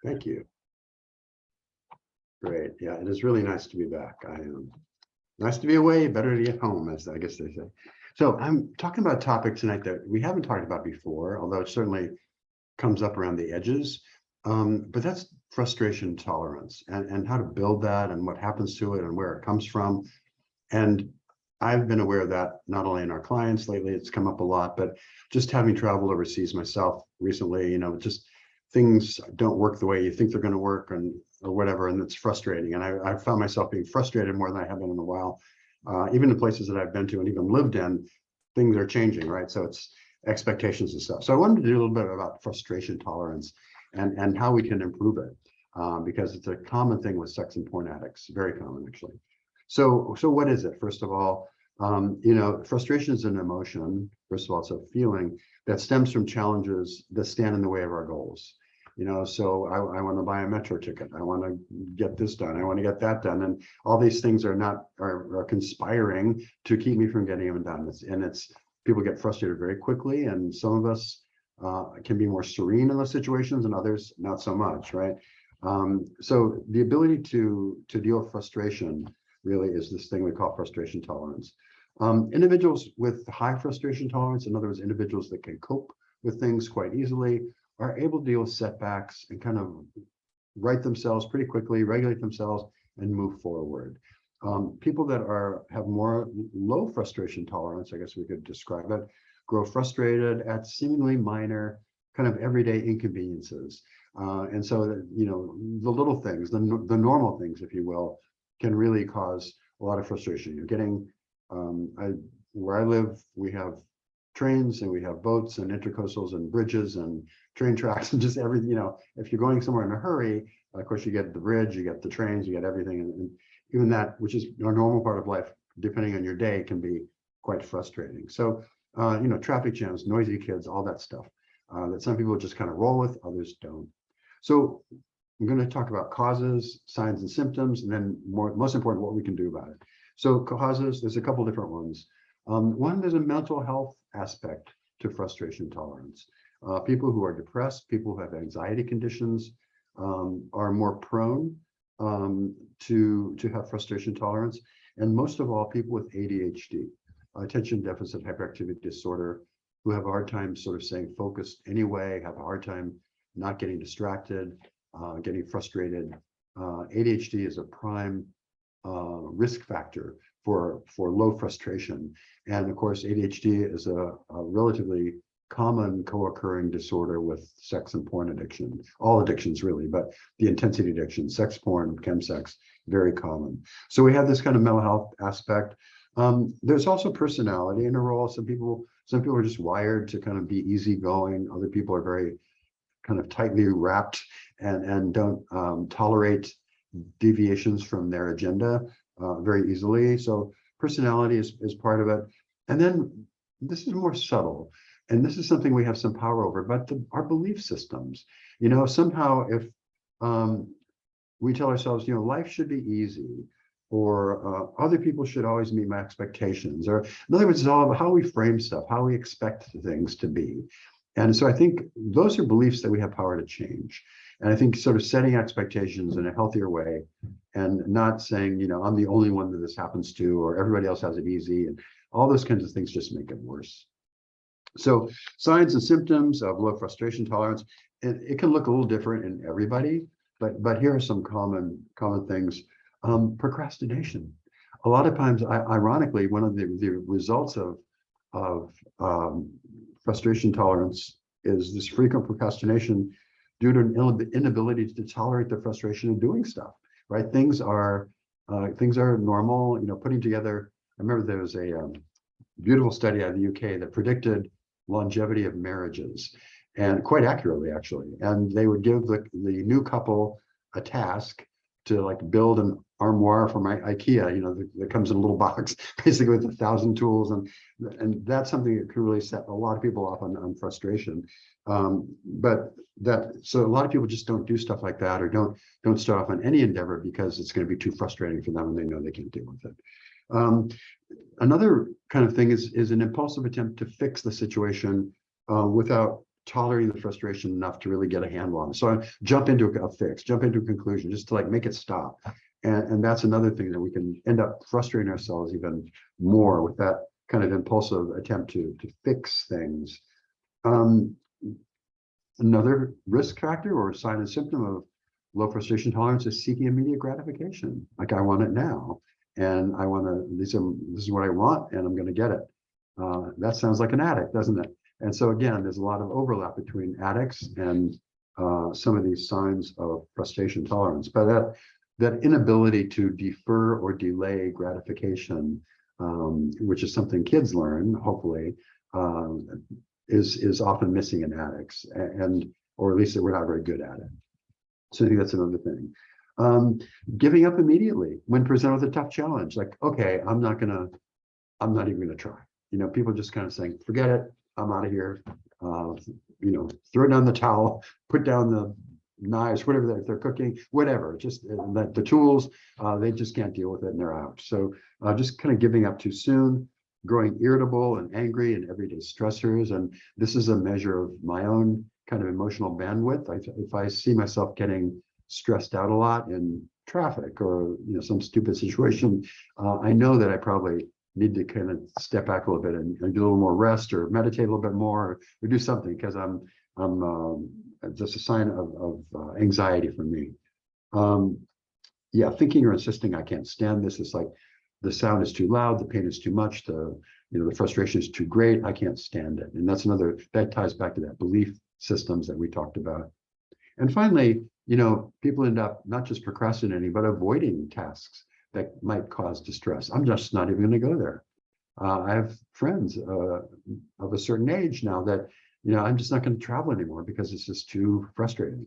Thank you. Great. Yeah, it is really nice to be back. I am nice to be away, better to be at home, as I guess they say. So I'm talking about a topic tonight that we haven't talked about before, although it certainly comes up around the edges. But that's frustration tolerance and how to build that and what happens to it and where it comes from. And I've been aware of that not only in our clients lately, it's come up a lot, but just having traveled overseas myself recently, just things don't work the way you think they're going to work or whatever, and it's frustrating. And I found myself being frustrated more than I have been in a while. Even the places that I've been to and even lived in, things are changing, right? So it's expectations and stuff. So I wanted to do a little bit about frustration tolerance and how we can improve it, because it's a common thing with sex and porn addicts, very common actually. So what is it? First of all, frustration is an emotion. First of all, it's a feeling that stems from challenges that stand in the way of our goals. So I want to buy a metro ticket. I want to get this done. I want to get that done. And all these things are conspiring to keep me from getting them done. It's people get frustrated very quickly, and some of us can be more serene in those situations and others not so much, right? So the ability to deal with frustration really is this thing we call frustration tolerance. Individuals with high frustration tolerance, in other words, individuals that can cope with things quite easily, are able to deal with setbacks and kind of right themselves pretty quickly, regulate themselves, and move forward. People that have more low frustration tolerance, I guess we could describe it, grow frustrated at seemingly minor, kind of everyday inconveniences. And so that, the little things, the normal things, if you will, can really cause a lot of frustration. You're getting, where I live, we have trains and we have boats and intercoastals and bridges and train tracks and just everything. If you're going somewhere in a hurry, of course you get the bridge, you get the trains, you get everything, and even that, which is a normal part of life, depending on your day, can be quite frustrating. So traffic jams, noisy kids, all that stuff that some people just kind of roll with, others don't. So I'm going to talk about causes, signs and symptoms, and then most important, what we can do about it. So causes, there's a couple different ones. One, there's a mental health aspect to frustration tolerance. People who are depressed, people who have anxiety conditions are more prone to have frustration tolerance. And most of all, people with ADHD, attention deficit hyperactivity disorder, who have a hard time sort of staying focused anyway, have a hard time not getting distracted, getting frustrated. ADHD is a prime risk factor for low frustration. And of course, ADHD is a relatively common co-occurring disorder with sex and porn addiction, all addictions really, but the intensity addiction, sex, porn, chemsex, very common. So we have this kind of mental health aspect. There's also personality in a role. Some people are just wired to kind of be easygoing. Other people are very kind of tightly wrapped and don't tolerate deviations from their agenda very easily. So personality is part of it. And then this is more subtle. And this is something we have some power over, but our belief systems, somehow if we tell ourselves, life should be easy, or other people should always meet my expectations, or in other words, it's all about how we frame stuff, how we expect things to be. And so I think those are beliefs that we have power to change. And I think sort of setting expectations in a healthier way and not saying, I'm the only one that this happens to, or everybody else has it easy, and all those kinds of things just make it worse. So signs and symptoms of low frustration tolerance, it can look a little different in everybody, but here are some common things. Procrastination. A lot of times, ironically, one of the results of frustration tolerance is this frequent procrastination due to an inability to tolerate the frustration of doing stuff, right? Things are normal, putting together. I remember there was a beautiful study out of the UK that predicted longevity of marriages, and quite accurately actually. And they would give the new couple a task to build an armoire from IKEA, that comes in a little box, basically with 1,000 tools, and that's something that could really set a lot of people off on frustration. So a lot of people just don't do stuff like that, or don't start off on any endeavor because it's going to be too frustrating for them and they know they can't deal with it. Another kind of thing is an impulsive attempt to fix the situation without tolerating the frustration enough to really get a handle on it. So I jump into a fix, jump into a conclusion, just to like make it stop. And that's another thing that we can end up frustrating ourselves even more with that kind of impulsive attempt to fix things. Another risk factor or sign and symptom of low frustration tolerance is seeking immediate gratification. Like, I want it now, and I want to, this is what I want, and I'm going to get it. That sounds like an addict, doesn't it? And so again, there's a lot of overlap between addicts and some of these signs of frustration tolerance. But that inability to defer or delay gratification, which is something kids learn, hopefully, is often missing in addicts, or at least that we're not very good at it. So I think that's another thing. Giving up immediately when presented with a tough challenge, like, okay, I'm not even gonna try. You know, people just kind of saying, forget it, I'm out of here. You know, throw down the towel, put down the knives, whatever they're cooking, whatever, just the tools, they just can't deal with it and they're out. So just kind of giving up too soon, growing irritable and angry and everyday stressors. And this is a measure of my own kind of emotional bandwidth. If I see myself getting stressed out a lot in traffic or, you know, some stupid situation, I know that I probably need to kind of step back a little bit and get a little more rest or meditate a little bit more or do something, because I'm just a sign of anxiety for me. Yeah, thinking or insisting I can't stand this. It's like the sound is too loud, the pain is too much, the frustration is too great, I can't stand it. And that's another, that ties back to that belief systems that we talked about. And finally, you know, people end up not just procrastinating, but avoiding tasks that might cause distress. I'm just not even going to go there. I have friends of a certain age now that, you know, I'm just not going to travel anymore because it's just too frustrating.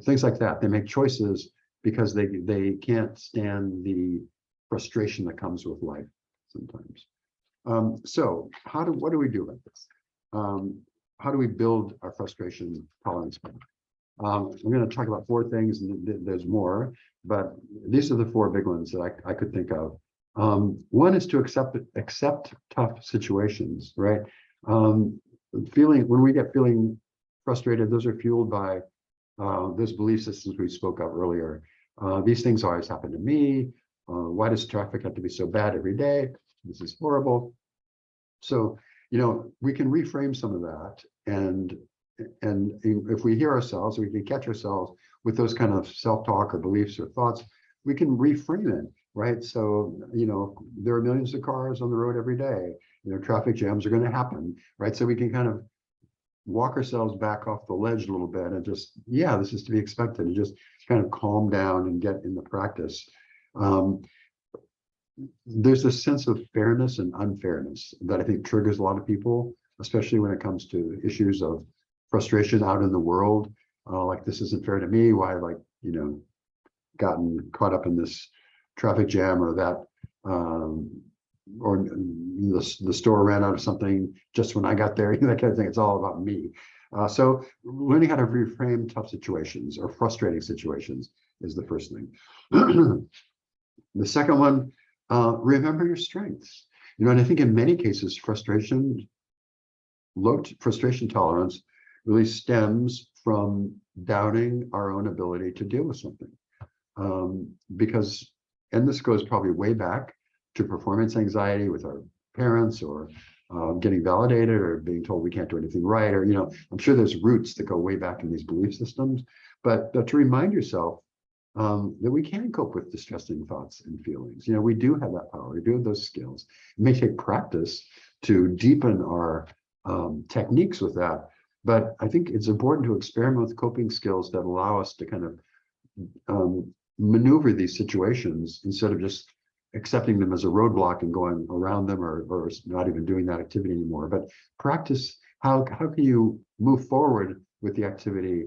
Things like that. They make choices because they can't stand the frustration that comes with life sometimes. So what do we do about this? How do we build our frustration tolerance? I'm going to talk about 4 things, and there's more, but these are the 4 big ones that I could think of. One is to accept tough situations, right? When we get feeling frustrated, those are fueled by those belief systems we spoke of earlier. These things always happen to me. Why does traffic have to be so bad every day? This is horrible. So, you know, we can reframe some of that, and if we hear ourselves, we can catch ourselves with those kind of self-talk or beliefs or thoughts, we can reframe it, right? So, you know, there are millions of cars on the road every day. You know, traffic jams are going to happen, right? So we can kind of walk ourselves back off the ledge a little bit and just, yeah, this is to be expected, and just kind of calm down and get in the practice. There's a sense of fairness and unfairness that I think triggers a lot of people, especially when it comes to issues of frustration out in the world. Like, this isn't fair to me. Why have I, you know, gotten caught up in this traffic jam, or that, or the store ran out of something just when I got there, that kind of thing. It's all about me. So learning how to reframe tough situations or frustrating situations is the first thing. The second one, remember your strengths. You know, and I think in many cases, low frustration tolerance really stems from doubting our own ability to deal with something. Because, and this goes probably way back to performance anxiety with our parents, or getting validated, or being told we can't do anything right, or, you know, I'm sure there's roots that go way back in these belief systems. But to remind yourself that we can cope with distressing thoughts and feelings. You know, we do have that power, we do have those skills. It may take practice to deepen our techniques with that. But I think it's important to experiment with coping skills that allow us to kind of maneuver these situations instead of just accepting them as a roadblock and going around them, or not even doing that activity anymore. But practice, how can you move forward with the activity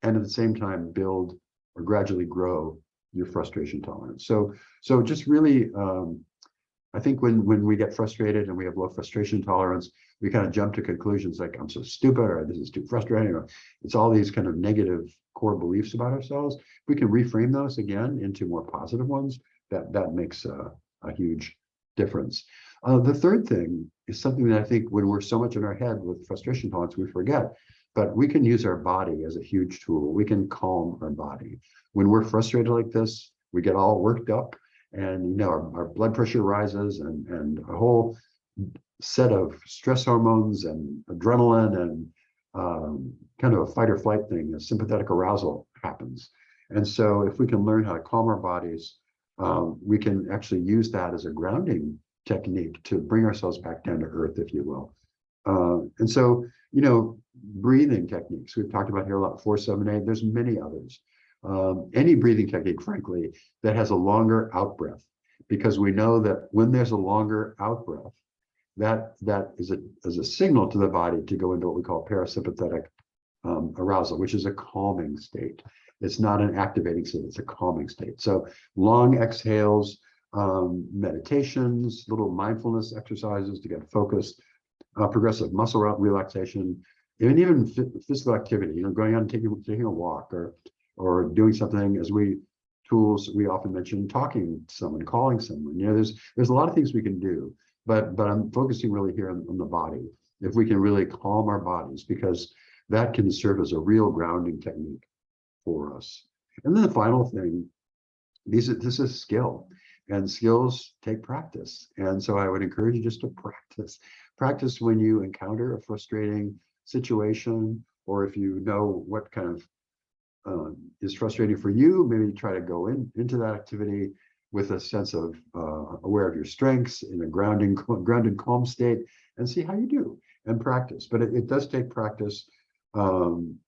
and at the same time build or gradually grow your frustration tolerance. So just really, I think when we get frustrated and we have low frustration tolerance, we kind of jump to conclusions like, I'm so stupid, or this is too frustrating, or it's all these kind of negative core beliefs about ourselves. If we can reframe those again into more positive ones, that makes a huge difference. The third thing is something that I think when we're so much in our head with frustration tolerance, we forget, but we can use our body as a huge tool. We can calm our body. When we're frustrated like this, we get all worked up, and our blood pressure rises, and a whole set of stress hormones and adrenaline and kind of a fight or flight thing, a sympathetic arousal happens. And so if we can learn how to calm our bodies, we can actually use that as a grounding technique to bring ourselves back down to earth, if you will. And so, breathing techniques, we've talked about here a lot, 4-7-8, there's many others. Any breathing technique, frankly, that has a longer out breath, because we know that when there's a longer out breath, that is a signal to the body to go into what we call parasympathetic arousal, which is a calming state. It's not an activating state, it's a calming state. So long exhales, meditations, little mindfulness exercises to get focused, progressive muscle relaxation, and even physical activity, going out and taking a walk or doing something, as tools we often mention, talking to someone, calling someone. There's a lot of things we can do, but I'm focusing really here on the body. If we can really calm our bodies, because that can serve as a real grounding technique for us. And then the final thing, this is skill, and skills take practice. And so I would encourage you just to practice when you encounter a frustrating situation, or if you know what kind of is frustrating for you, maybe try to go into that activity with a sense of aware of your strengths in a grounded, calm state, and see how you do, and practice. But it does take practice. And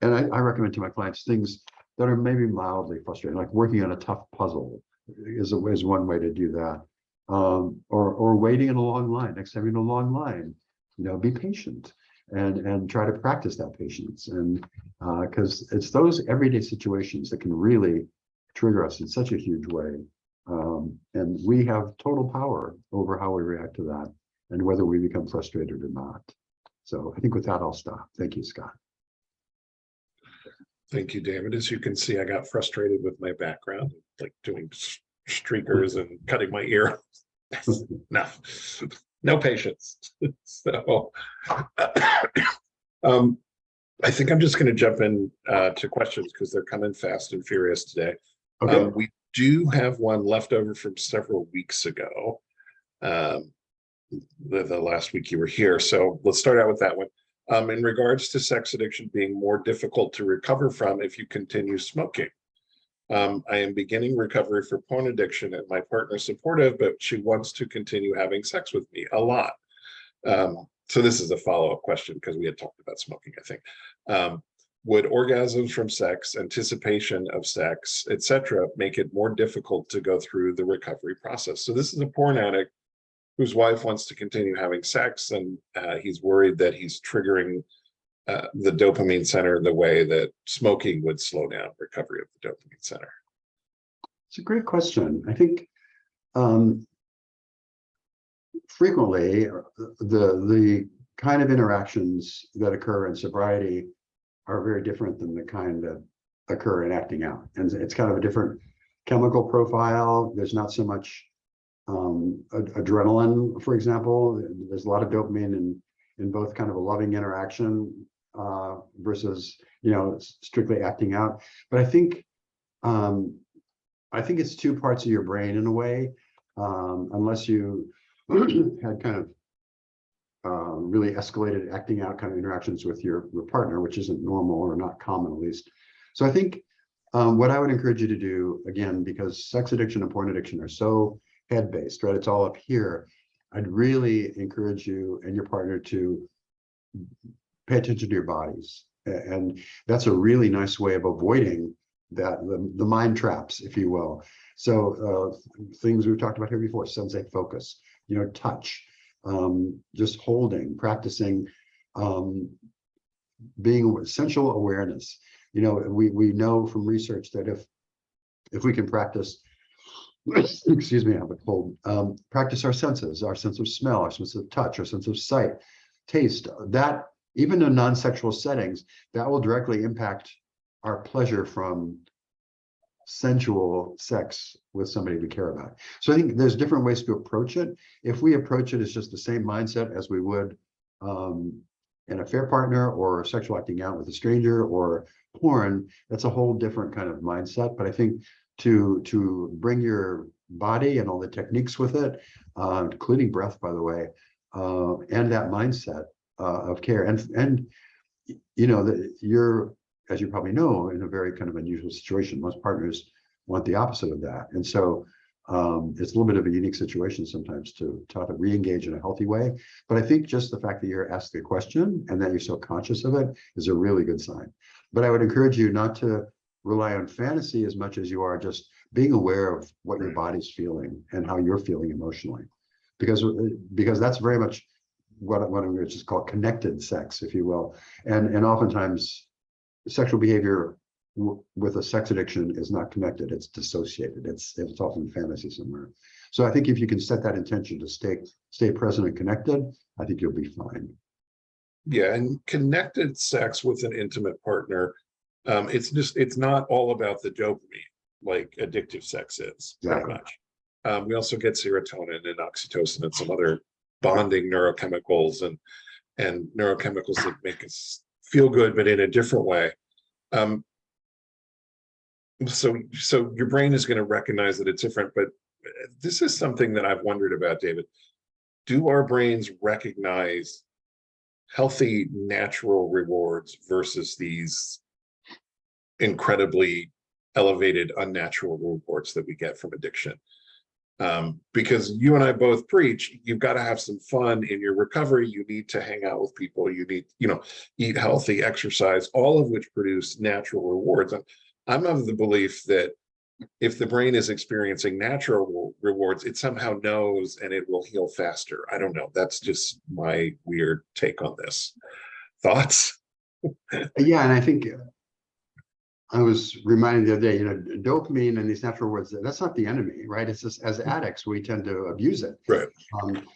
I recommend to my clients things that are maybe mildly frustrating, like working on a tough puzzle is one way to do that. Or waiting in a long line. Next time you're in a long line, be patient and try to practice that patience. And because it's those everyday situations that can really trigger us in such a huge way. And we have total power over how we react to that and whether we become frustrated or not. So I think with that, I'll stop. Thank you, Scott. Thank you, David. As you can see, I got frustrated with my background, like doing streakers and cutting my ear. No patience. So I think I'm just going to jump in to questions because they're coming fast and furious today. Okay. We do have one left over from several weeks ago, the last week you were here. So let's start out with that one. In regards to sex addiction being more difficult to recover from if you continue smoking. I am beginning recovery for porn addiction, and my partner is supportive, but she wants to continue having sex with me a lot. So this is a follow-up question because we had talked about smoking, I think. Would orgasms from sex, anticipation of sex, etc., make it more difficult to go through the recovery process? So this is a porn addict whose wife wants to continue having sex, and he's worried that he's triggering the dopamine center the way that smoking would slow down recovery of the dopamine center. It's a great question. I think frequently the kind of interactions that occur in sobriety are very different than the kind that occur in acting out. And it's kind of a different chemical profile. There's not so much adrenaline, for example. There's a lot of dopamine in both kind of a loving interaction versus strictly acting out. But I think it's two parts of your brain in a way, unless you had kind of really escalated acting out kind of interactions with your partner, which isn't normal or not common, at least. So I think what I would encourage you to do, again, because sex addiction and porn addiction are so head-based, right? It's all up here. I'd really encourage you and your partner to pay attention to your bodies. And that's a really nice way of avoiding that, the mind traps, if you will. So things we've talked about here before, sensate focus, touch, just holding, practicing, being sensual awareness. We know from research that if we can practice, excuse me, I have a cold, practice our senses, our sense of smell, our sense of touch, our sense of sight, taste, that even in non-sexual settings, that will directly impact our pleasure from sensual sex with somebody we care about. So I think there's different ways to approach it. If we approach it as just the same mindset as we would in a fair partner or sexual acting out with a stranger or porn, that's a whole different kind of mindset. But I think to bring your body and all the techniques with it, including breath, by the way, and that mindset of care, and you know that you're, as you probably know, in a very kind of unusual situation. Most partners want the opposite of that, and so it's a little bit of a unique situation sometimes to try to re-engage in a healthy way. But I think just the fact that you're asked the question and that you're so conscious of it is a really good sign. But I would encourage you not to rely on fantasy as much as you are just being aware of what your body's feeling and how you're feeling emotionally, because that's very much what I'm going to just call connected sex, if you will. And oftentimes sexual behavior with a sex addiction is not connected, it's dissociated, it's often fantasy somewhere. So I think if you can set that intention to stay present and connected, I think you'll be fine. Yeah, and connected sex with an intimate partner, it's not all about the dopamine like addictive sex is, very much. We also get serotonin and oxytocin and some other bonding neurochemicals and neurochemicals that make us feel good, but in a different way. So your brain is going to recognize that it's different, but this is something that I've wondered about, David. Do our brains recognize healthy, natural rewards versus these incredibly elevated, unnatural rewards that we get from addiction? Because you and I both preach, you've got to have some fun in your recovery. You need to hang out with people. You need, eat healthy, exercise, all of which produce natural rewards. And I'm of the belief that if the brain is experiencing natural rewards, it somehow knows and it will heal faster. I don't know. That's just my weird take on this. Thoughts? Yeah, and I think I was reminded the other day, dopamine and these natural rewards, that's not the enemy, right? It's just as addicts, we tend to abuse it. Right.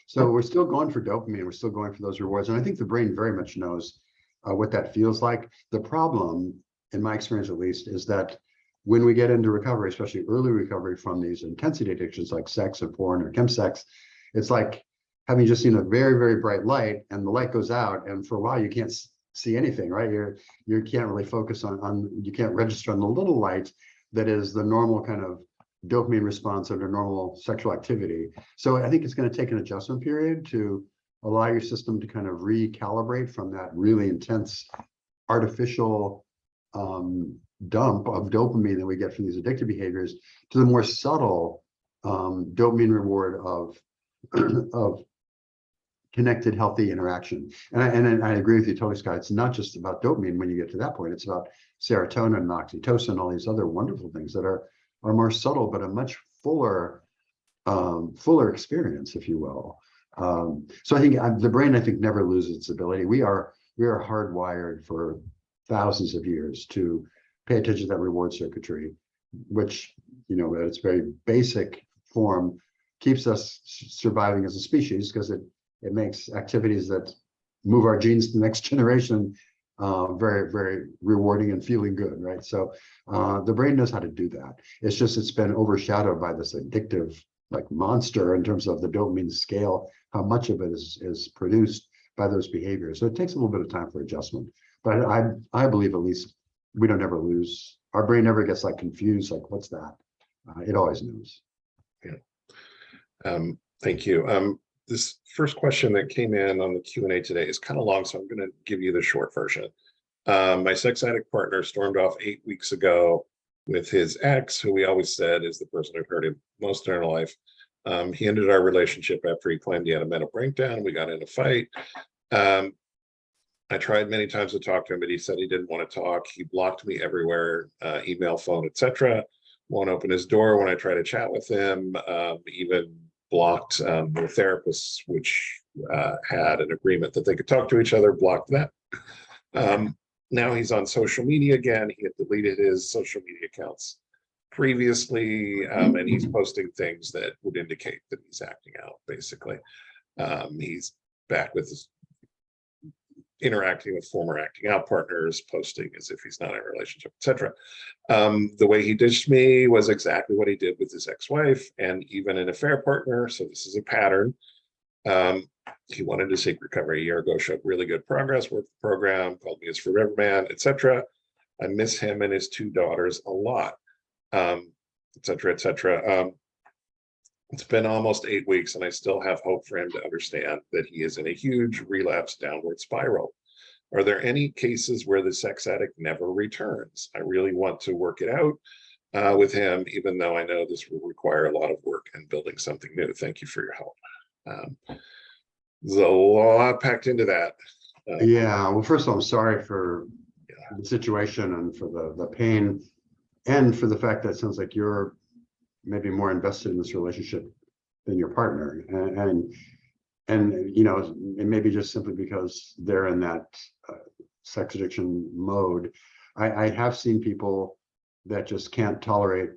So we're still going for dopamine, we're still going for those rewards. And I think the brain very much knows what that feels like. The problem, in my experience at least, is that when we get into recovery, especially early recovery from these intensity addictions like sex and porn or chemsex, it's like having just seen a very, very bright light and the light goes out, and for a while you can't see anything, right? You can't really focus on you can't register on the little light that is the normal kind of dopamine response under normal sexual activity. So I think it's going to take an adjustment period to allow your system to kind of recalibrate from that really intense artificial dump of dopamine that we get from these addictive behaviors to the more subtle dopamine reward of connected, healthy interaction. And I agree with you totally, Scott. It's not just about dopamine when you get to that point. It's about serotonin and oxytocin, all these other wonderful things that are more subtle, but a much fuller experience, if you will. So I think the brain, I think, never loses its ability. We are hardwired for thousands of years to pay attention to that reward circuitry, which, at its very basic form, keeps us surviving as a species, because it makes activities that move our genes to the next generation very, very rewarding and feeling good, right? So the brain knows how to do that. It's been overshadowed by this addictive monster in terms of the dopamine scale, how much of it is produced by those behaviors. So it takes a little bit of time for adjustment. But I believe at least we don't ever lose. Our brain never gets confused, what's that? It always knows. Yeah. Thank you. This first question that came in on the Q&A today is kind of long, so I'm going to give you the short version. My sex addict partner stormed off 8 weeks ago with his ex, who we always said is the person who hurt him most in our life. He ended our relationship after he claimed he had a mental breakdown. We got in a fight. I tried many times to talk to him, but he said he didn't want to talk. He blocked me everywhere, email, phone, etc. Won't open his door when I try to chat with him. Even blocked the therapists, which had an agreement that they could talk to each other, blocked that. Now he's on social media again. He had deleted his social media accounts previously, and he's posting things that would indicate that he's acting out, basically. He's back with interacting with former acting out partners, posting as if he's not in a relationship, etc. The way he ditched me was exactly what he did with his ex-wife and even an affair partner. So this is a pattern. He wanted to seek recovery a year ago, showed really good progress, worked the program, called me his forever man, etc. I miss him and his 2 daughters a lot, etc., etc. It's been almost 8 weeks and I still have hope for him to understand that he is in a huge relapse downward spiral. Are there any cases where the sex addict never returns? I really want to work it out with him, even though I know this will require a lot of work and building something new. Thank you for your help. There's a lot packed into that. Yeah, well, first of all, I'm sorry for the situation and for the pain, and for the fact that it sounds like you're maybe more invested in this relationship than your partner, and you know, it may be just simply because they're in that sex addiction mode. I have seen people that just can't tolerate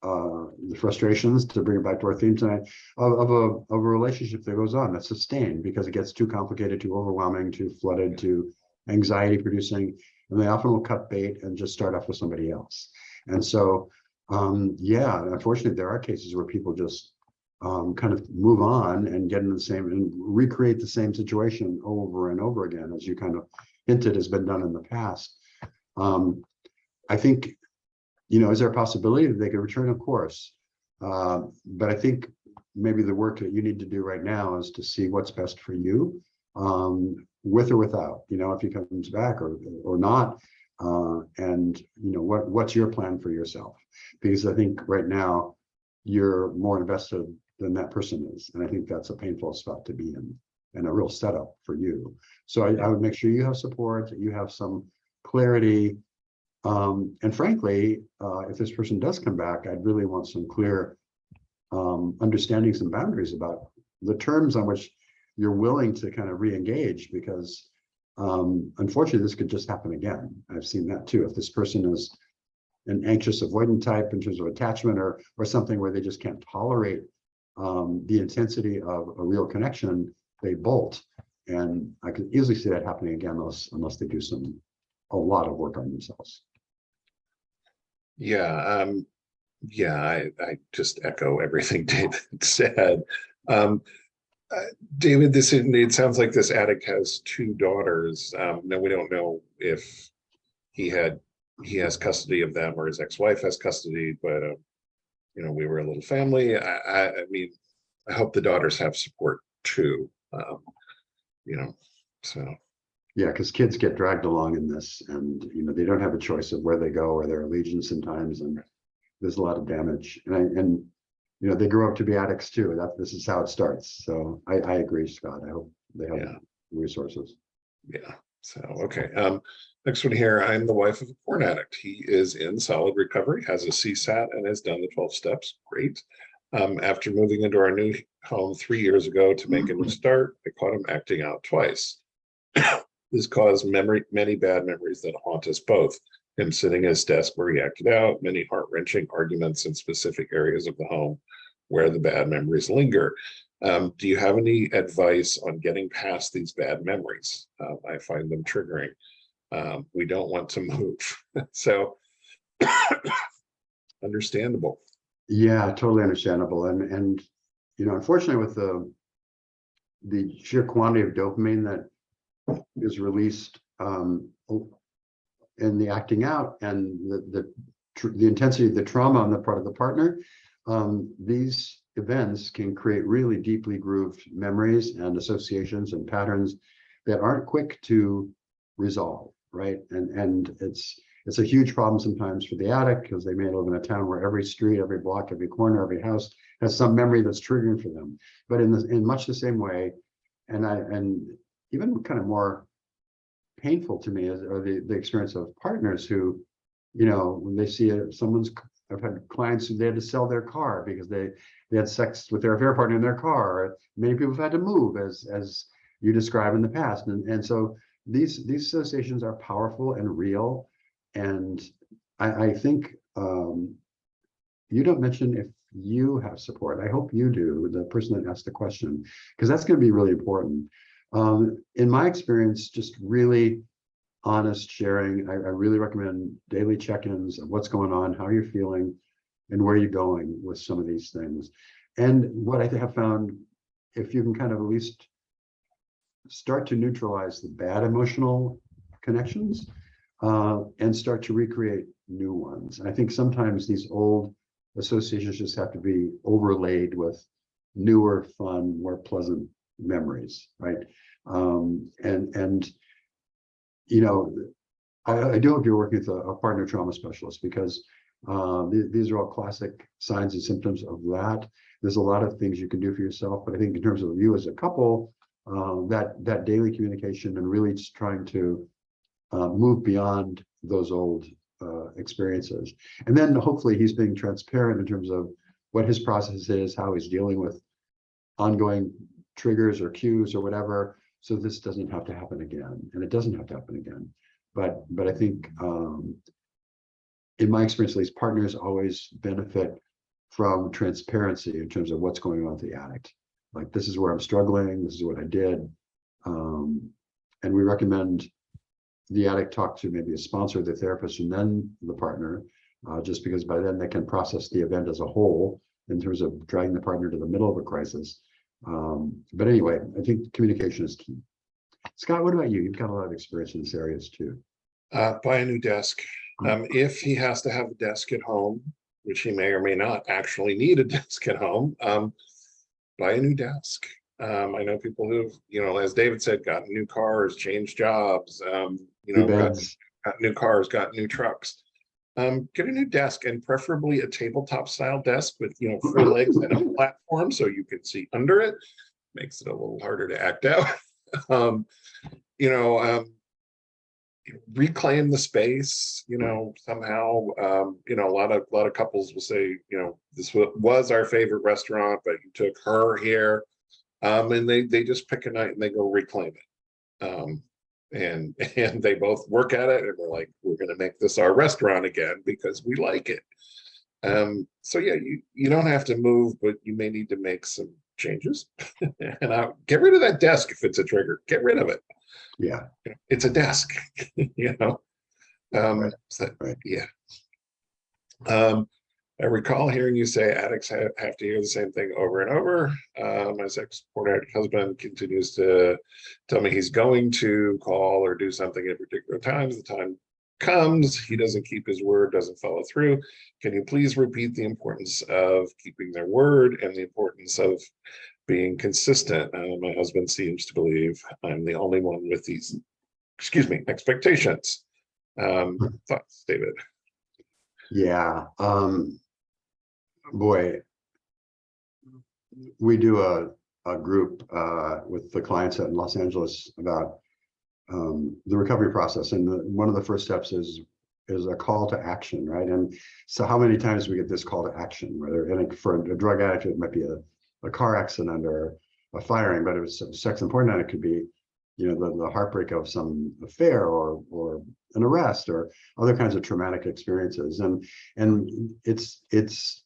the frustrations, to bring it back to our theme tonight, of a relationship that goes on, that's sustained, because it gets too complicated, too overwhelming, too flooded, too anxiety producing, and they often will cut bait and just start off with somebody else. And so yeah, unfortunately there are cases where people just kind of move on and get into the same and recreate the same situation over and over again, as you kind of hinted has been done in the past. I think, you know, is there a possibility that they could return? Of course. But I think maybe the work that you need to do right now is to see what's best for you, with or without, you know, if he comes back or not. And, you know, what's your plan for yourself? Because I think right now you're more invested than that person is. And I think that's a painful spot to be in, and a real setup for you. So I would make sure you have support, that you have some clarity. And frankly, if this person does come back, I'd really want some clear understandings and boundaries about the terms on which you're willing to kind of re-engage, because unfortunately, this could just happen again. I've seen that too. If this person is an anxious avoidant type in terms of attachment, or something where they just can't tolerate the intensity of a real connection, they bolt. And I could easily see that happening again, unless they do a lot of work on themselves. Yeah, I just echo everything David said. David, it sounds like this addict has 2 daughters. Now we don't know if he has custody of them or his ex-wife has custody, but you know, we were a little family. I mean, I hope the daughters have support too. You know, so. Yeah, because kids get dragged along in this, and you know, they don't have a choice of where they go or their allegiance sometimes, and there's a lot of damage. And you know, they grow up to be addicts too. This is how it starts. So I agree, Scott. I hope they have resources. Yeah. So okay. Next one here. I'm the wife of a porn addict. He is in solid recovery, has a CSAT, and has done the 12 steps. Great. After moving into our new home 3 years ago to make a new start, I caught him acting out twice. This caused many bad memories that haunt us both. Him sitting at his desk where he acted out, many heart-wrenching arguments in specific areas of the home where the bad memories linger. Do you have any advice on getting past these bad memories? I find them triggering. We don't want to move. So understandable. Yeah, totally understandable. And you know, unfortunately, with the sheer quantity of dopamine that is released in the acting out, and the intensity of the trauma on the part of the partner, these events can create really deeply grooved memories and associations and patterns that aren't quick to resolve, right? And it's a huge problem sometimes for the addict, because they may live in a town where every street, every block, every corner, every house has some memory that's triggering for them. But in much the same way, and even kind of more painful to me are the experience of partners who, you know, when they see I've had clients who they had to sell their car because they had sex with their affair partner in their car. Many people have had to move, as you described in the past, and so these associations are powerful and real. And I think you don't mention if you have support. I hope you do, the person that asked the question, because that's going to be really important. In my experience, just really honest sharing. I really recommend daily check-ins of what's going on, how you're feeling, and where you're going with some of these things. And what I have found, if you can kind of at least start to neutralize the bad emotional connections and start to recreate new ones. And I think sometimes these old associations just have to be overlaid with newer, fun, more pleasant memories, right? And you know, I do hope you're working with a partner trauma specialist, because these are all classic signs and symptoms of that. There's a lot of things you can do for yourself, but I think in terms of you as a couple, that daily communication and really just trying to move beyond those old experiences. And then hopefully he's being transparent in terms of what his process is, how he's dealing with ongoing triggers or cues or whatever, so this doesn't have to happen again. And it doesn't have to happen again. But I think in my experience, at least, partners always benefit from transparency in terms of what's going on with the addict. Like, this is where I'm struggling, this is what I did. And we recommend the addict talk to maybe a sponsor, the therapist, and then the partner, just because by then they can process the event as a whole in terms of dragging the partner to the middle of a crisis. But anyway, I think communication is key. Scott, what about you? You've got a lot of experience in this areas too. Buy a new desk. If he has to have a desk at home, which he may or may not actually need a desk at home, buy a new desk. I know people who've, as David said, got new cars, changed jobs, got new cars, got new trucks. Get a new desk, and preferably a tabletop style desk with, 4 legs and a platform so you can see under it. Makes it a little harder to act out. Reclaim the space, somehow. A lot of couples will say, this was our favorite restaurant, but you took her here. And they just pick a night and they go reclaim it. And they both work at it, and we're like, we're going to make this our restaurant again because we like it. So yeah, you don't have to move, but you may need to make some changes. And get rid of that desk if it's a trigger. Get rid of it. Yeah, it's a desk. Right. So, Right. Yeah. I recall hearing you say addicts have to hear the same thing over and over. My sex-support addict husband continues to tell me he's going to call or do something at particular times. The time comes, he doesn't keep his word, doesn't follow through. Can you please repeat the importance of keeping their word and the importance of being consistent? My husband seems to believe I'm the only one with these, expectations. Thoughts, David? Yeah. Boy, we do a group with the clients in Los Angeles about the recovery process, and one of the first steps is a call to action, right? And so, how many times we get this call to action? Whether for a drug addict, it might be a car accident or a firing, but if it's a sex and porn addict, it could be, the heartbreak of some affair or an arrest or other kinds of traumatic experiences, and it's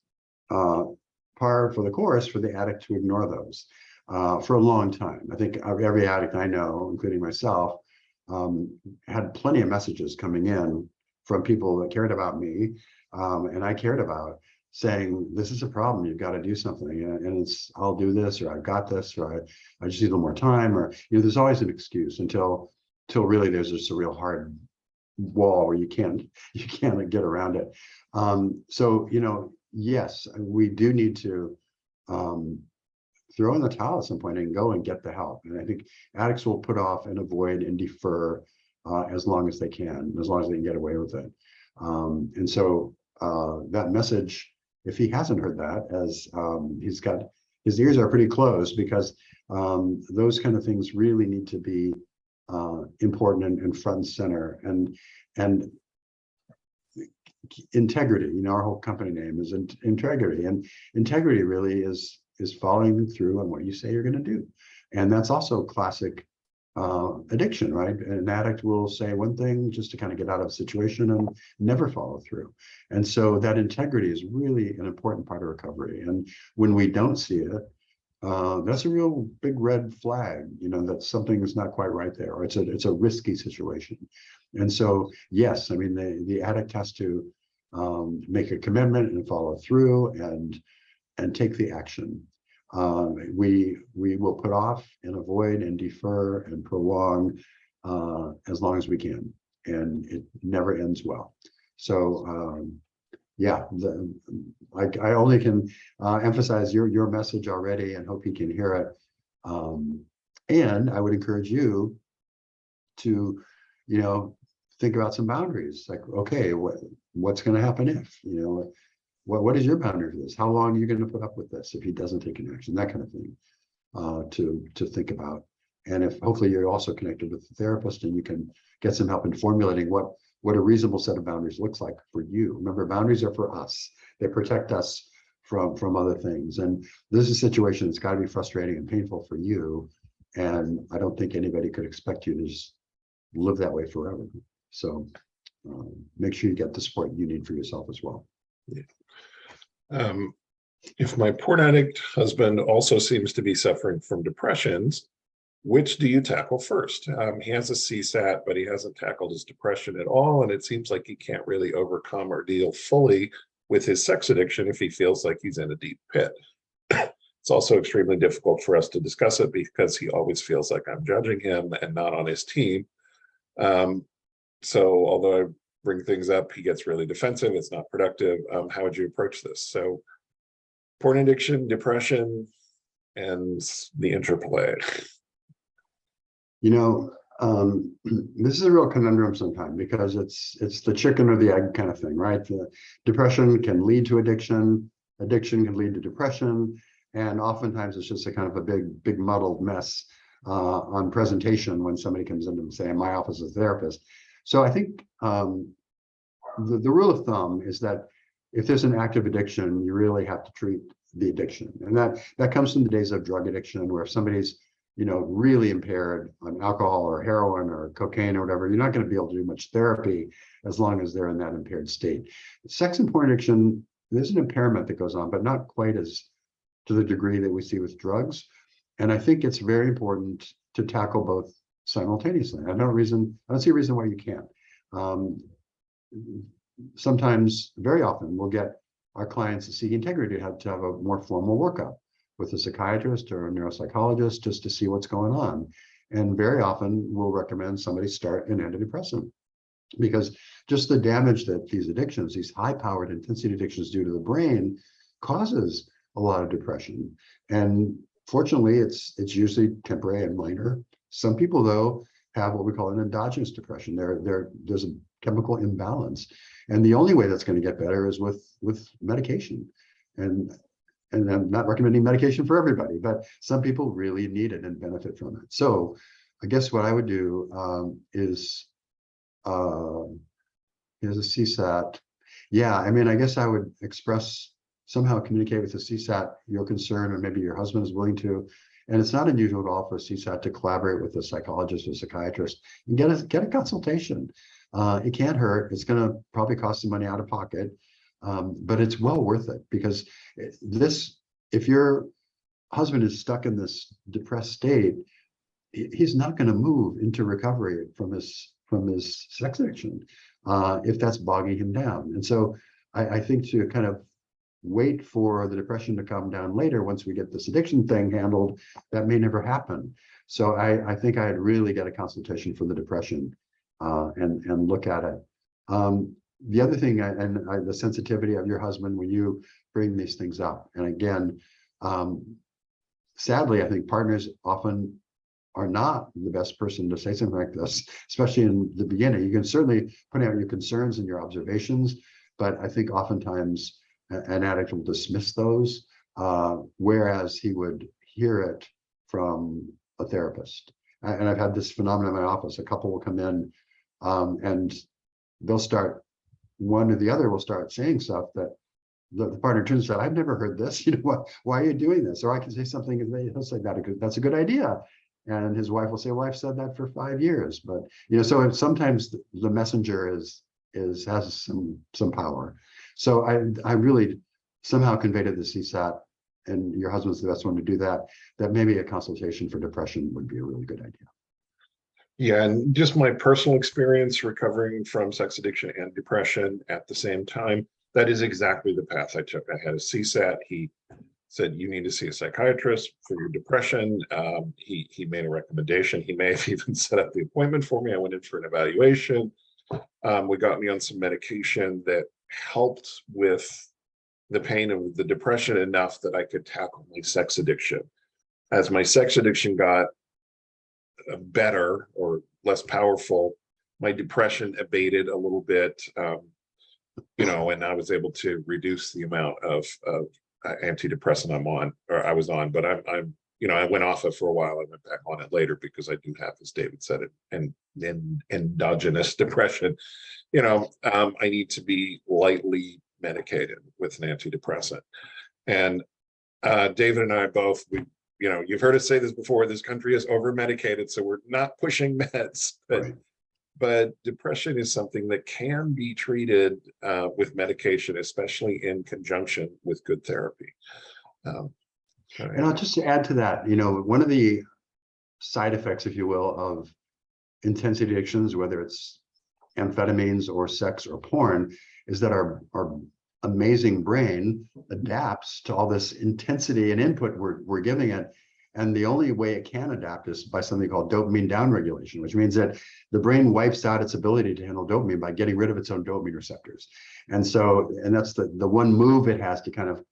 par for the course for the addict to ignore those for a long time. I think every addict I know, including myself, had plenty of messages coming in from people that cared about me and I cared about, saying, this is a problem, you've got to do something. And it's, I'll do this, or I've got this, or I just need a little more time, or, there's always an excuse until really there's just a real hard wall where you can't get around it. So, yes, we do need to throw in the towel at some point and go and get the help. And I think addicts will put off and avoid and defer as long as they can, as long as they can get away with it. And so that message, if he hasn't heard that, as he's got, his ears are pretty closed, because those kind of things really need to be important and front and center. And integrity, our whole company name is integrity, and integrity really is following through on what you say you're going to do. And that's also classic addiction, right? An addict will say one thing just to kind of get out of a situation and never follow through. And so that integrity is really an important part of recovery. And when we don't see it, that's a real big red flag, that something is not quite right there, or it's a risky situation. And so, yes, I mean, the addict has to make a commitment and follow through and take the action. We will put off and avoid and defer and prolong as long as we can, and it never ends well. So yeah, I only can emphasize your message already and hope he can hear it. And I would encourage you to, think about some boundaries. Like, okay, what's going to happen if, what is your boundary for this? How long are you going to put up with this if he doesn't take an action? That kind of thing to think about. And if hopefully you're also connected with the therapist and you can get some help in formulating what a reasonable set of boundaries looks like for you. Remember, boundaries are for us. They protect us from other things. And this is a situation that's got to be frustrating and painful for you. And I don't think anybody could expect you to just live that way forever. So make sure you get the support you need for yourself as well. Yeah. If my porn addict husband also seems to be suffering from depressions, which do you tackle first? He has a CSAT, but he hasn't tackled his depression at all. And it seems like he can't really overcome or deal fully with his sex addiction if he feels like he's in a deep pit. It's also extremely difficult for us to discuss it because he always feels like I'm judging him and not on his team. So although I bring things up, he gets really defensive. It's not productive. How would you approach this? So porn addiction, depression, and the interplay. This is a real conundrum sometimes because it's the chicken or the egg kind of thing, right? The depression can lead to addiction can lead to depression, and oftentimes it's just a kind of a big muddled mess on presentation when somebody comes in and say, in my office as a therapist. So I think the rule of thumb is that if there's an active addiction, you really have to treat the addiction, and that comes from the days of drug addiction, where if somebody's really impaired on alcohol or heroin or cocaine or whatever, you're not going to be able to do much therapy as long as they're in that impaired state. Sex and porn addiction, there's an impairment that goes on, but not quite as to the degree that we see with drugs. And I think it's very important to tackle both simultaneously. I don't see a reason why you can't. Sometimes, very often, we'll get our clients to seek integrity to have a more formal workup with a psychiatrist or a neuropsychologist just to see what's going on. And very often we'll recommend somebody start an antidepressant, because just the damage that these addictions, these high-powered intensity addictions do to the brain causes a lot of depression. And fortunately, it's usually temporary and minor. Some people, though, have what we call an endogenous depression. There's a chemical imbalance. And the only way that's going to get better is with medication. And I'm not recommending medication for everybody, but some people really need it and benefit from it. So I guess what I would do is, here's a CSAT. Yeah, I mean, I guess I would somehow communicate with the CSAT your concern, or maybe your husband is willing to. And it's not unusual at all for a CSAT to collaborate with a psychologist or psychiatrist and get a consultation. It can't hurt. It's going to probably cost some money out of pocket. But it's well worth it, because if your husband is stuck in this depressed state, he's not going to move into recovery from his sex addiction if that's bogging him down. And so I think to kind of wait for the depression to come down later, once we get this addiction thing handled, that may never happen. So I think I'd really get a consultation for the depression and look at it. The other thing, the sensitivity of your husband when you bring these things up. And again, sadly, I think partners often are not the best person to say something like this, especially in the beginning. You can certainly put out your concerns and your observations, but I think oftentimes an addict will dismiss those, whereas he would hear it from a therapist. And I've had this phenomenon in my office. A couple will come in and they'll start, one or the other will start saying stuff that the partner turns to, I've never heard this, why are you doing this? Or I can say something and he'll say that's a good idea. And his wife will say, well, I've said that for 5 years. But, so sometimes the messenger has some power. So I really somehow conveyed to the CSAT and your husband's the best one to do that, that maybe a consultation for depression would be a really good idea. Yeah, and just my personal experience recovering from sex addiction and depression at the same time, that is exactly the path I took. I had a CSAT. He said, you need to see a psychiatrist for your depression. He made a recommendation. He may have even set up the appointment for me. I went in for an evaluation. We got me on some medication that helped with the pain of the depression enough that I could tackle my sex addiction. As my sex addiction got better or less powerful, my depression abated a little bit, and I was able to reduce the amount of antidepressant I was on, but I'm I went off it for a while. I went back on it later because I do have, as David said, it and endogenous depression. I need to be lightly medicated with an antidepressant. And David and I both, you've heard us say this before, this country is over medicated, so we're not pushing meds, but depression is something that can be treated with medication, especially in conjunction with good therapy. And I'll just add to that, one of the side effects, if you will, of intense addictions, whether it's amphetamines or sex or porn, is that our amazing brain adapts to all this intensity and input we're giving it. And the only way it can adapt is by something called dopamine downregulation, which means that the brain wipes out its ability to handle dopamine by getting rid of its own dopamine receptors. And that's the one move it has to kind of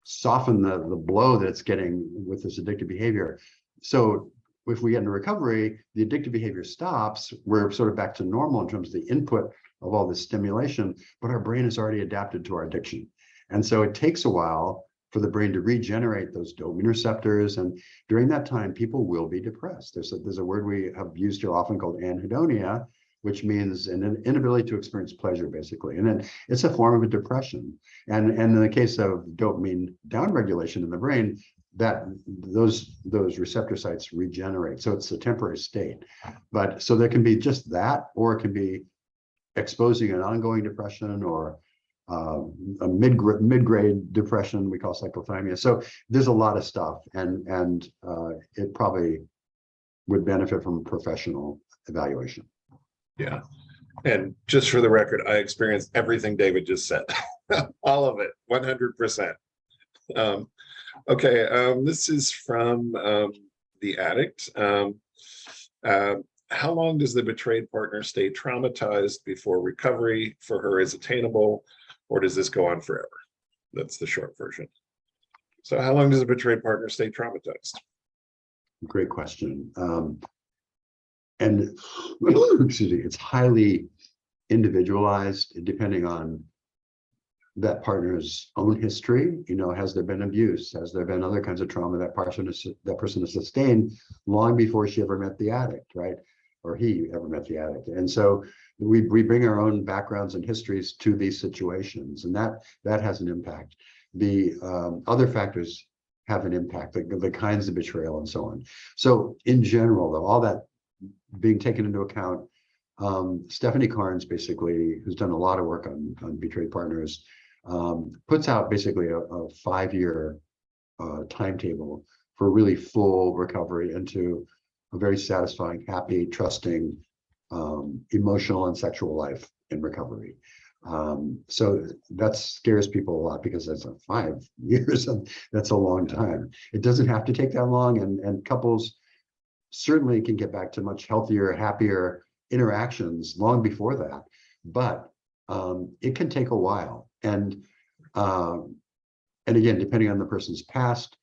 soften the blow that it's getting with this addictive behavior. So if we get into recovery, the addictive behavior stops, we're sort of back to normal in terms of the input of all this stimulation, but our brain is already adapted to our addiction. And so it takes a while for the brain to regenerate those dopamine receptors. And during that time, people will be depressed. There's a word we have used here often called anhedonia, which means an inability to experience pleasure, basically. And then it's a form of a depression. And in the case of dopamine downregulation in the brain, that those receptor sites regenerate. So it's a temporary state. But so there can be just that, or it can be exposing an ongoing depression or a mid-grade depression we call cyclothymia. So there's a lot of stuff, and it probably would benefit from professional evaluation. Yeah. And just for the record, I experienced everything David just said, all of it, 100%. Okay, this is from the addict. How long does the betrayed partner stay traumatized before recovery for her is attainable, or does this go on forever? That's the short version. So how long does a betrayed partner stay traumatized? Great question. And excuse me, it's highly individualized depending on that partner's own history. Has there been abuse? Has there been other kinds of trauma that person has sustained long before she ever met the addict, right? Or he ever met the addict. And so we bring our own backgrounds and histories to these situations, and that has an impact. The other factors have an impact, the kinds of betrayal and so on. So in general, though, all that being taken into account, Stephanie Carnes, basically, who's done a lot of work on betrayed partners, puts out basically a 5-year timetable for really full recovery into a very satisfying, happy, trusting, emotional and sexual life in recovery. So that scares people a lot because that's 5 years. That's a long time. It doesn't have to take that long, and couples certainly can get back to much healthier, happier interactions long before that. But it can take a while, and again, depending on the person's past.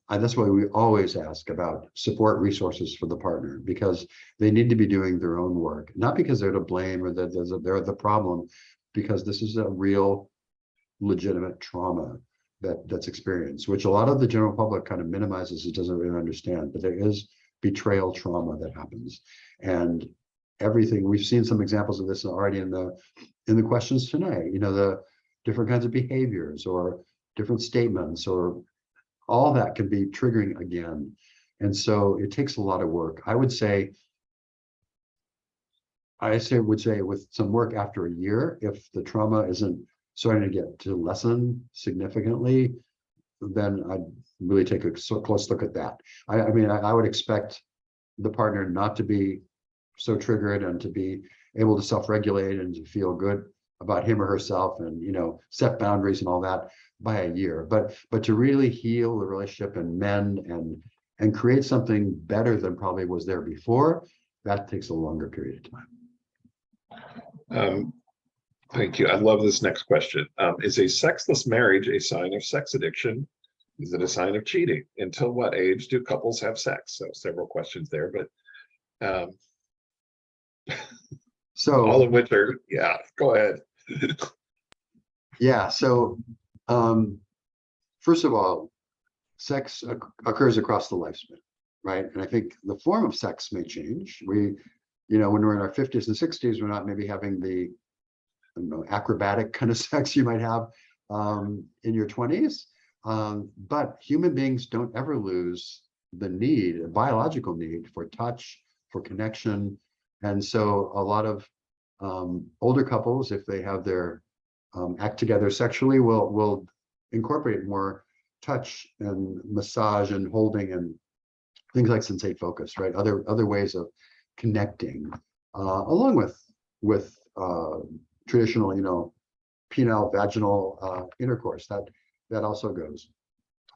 That's why we always ask about support resources for the partner, because they need to be doing their own work, not because they're to blame or that they're the problem, because this is a real legitimate trauma that's experienced, which a lot of the general public kind of minimizes. It doesn't really understand, but there is betrayal trauma that happens, and everything. We've seen some examples of this already in the questions tonight. The different kinds of behaviors or different statements, or all that can be triggering again. And so it takes a lot of work. I would say with some work after a year, if the trauma isn't starting to lessen significantly, then I'd really take a close look at that. I mean, I would expect the partner not to be so triggered and to be able to self-regulate and to feel good about him or herself and, you know, set boundaries and all that by a year. But to really heal the relationship and mend and create something better than probably was there before, that takes a longer period of time. Thank you. I love this next question. Is a sexless marriage a sign of sex addiction? Is it a sign of cheating? Until what age do couples have sex? So several questions there, but So all of which are, yeah, go ahead. yeah, so first of all, sex occurs across the lifespan, right? And I think the form of sex may change. We, you know, when we're in our 50s and 60s, we're not maybe having the, I don't know, acrobatic kind of sex you might have in your 20s. But human beings don't ever lose the need, a biological need for touch, for connection. And so a lot of older couples, if they have their act together sexually, will incorporate more touch and massage and holding and things like sensate focus, right? Other ways of connecting, along with traditional, you know, penile vaginal intercourse that also goes.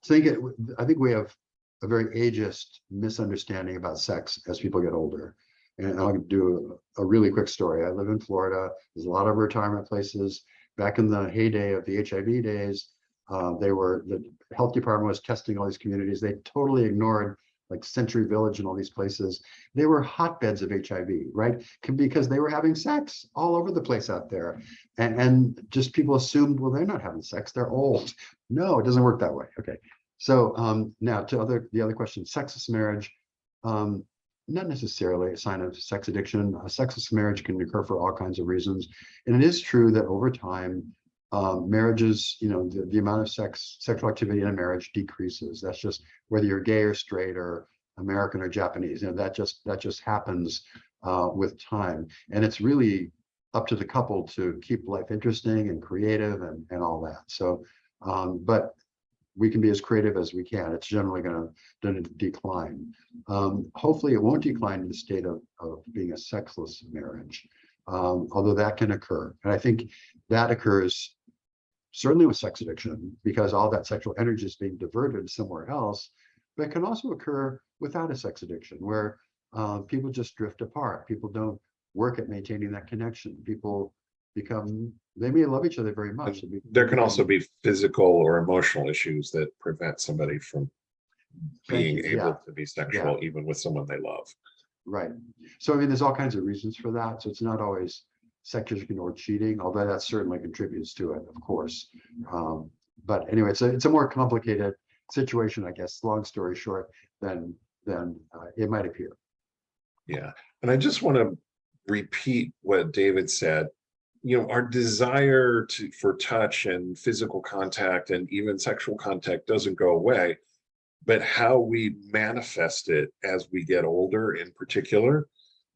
So I think we have a very ageist misunderstanding about sex as people get older. And I'll do a really quick story. I live in Florida. There's a lot of retirement places. Back in the heyday of the HIV days, the health department was testing all these communities. They totally ignored like Century Village and all these places. They were hotbeds of HIV, right? Because they were having sex all over the place out there. And just people assumed, well, they're not having sex, they're old. No, it doesn't work that way. Okay. So now to the other question, sexless marriage, not necessarily a sign of sex addiction. A sexless marriage can occur for all kinds of reasons. And it is true that over time, marriages, you know, the amount of sexual activity in a marriage decreases. That's just whether you're gay or straight or American or Japanese, you know, that just happens with time. And it's really up to the couple to keep life interesting and creative and all that. So, but we can be as creative as we can. It's generally going to decline. Hopefully it won't decline to the state of being a sexless marriage, although that can occur. And I think that occurs certainly with sex addiction because all that sexual energy is being diverted somewhere else, but it can also occur without a sex addiction where people just drift apart. People don't work at maintaining that connection. People they may love each other very much. There can also be physical or emotional issues that prevent somebody from being able to be sexual, even with someone they love. Right. So, I mean, there's all kinds of reasons for that. So it's not always sex addiction or cheating, although that certainly contributes to it, of course. But anyway, it's a more complicated situation, I guess, long story short, than it might appear. Yeah. And I just want to repeat what David said. You know, our desire for touch and physical contact and even sexual contact doesn't go away, but how we manifest it as we get older in particular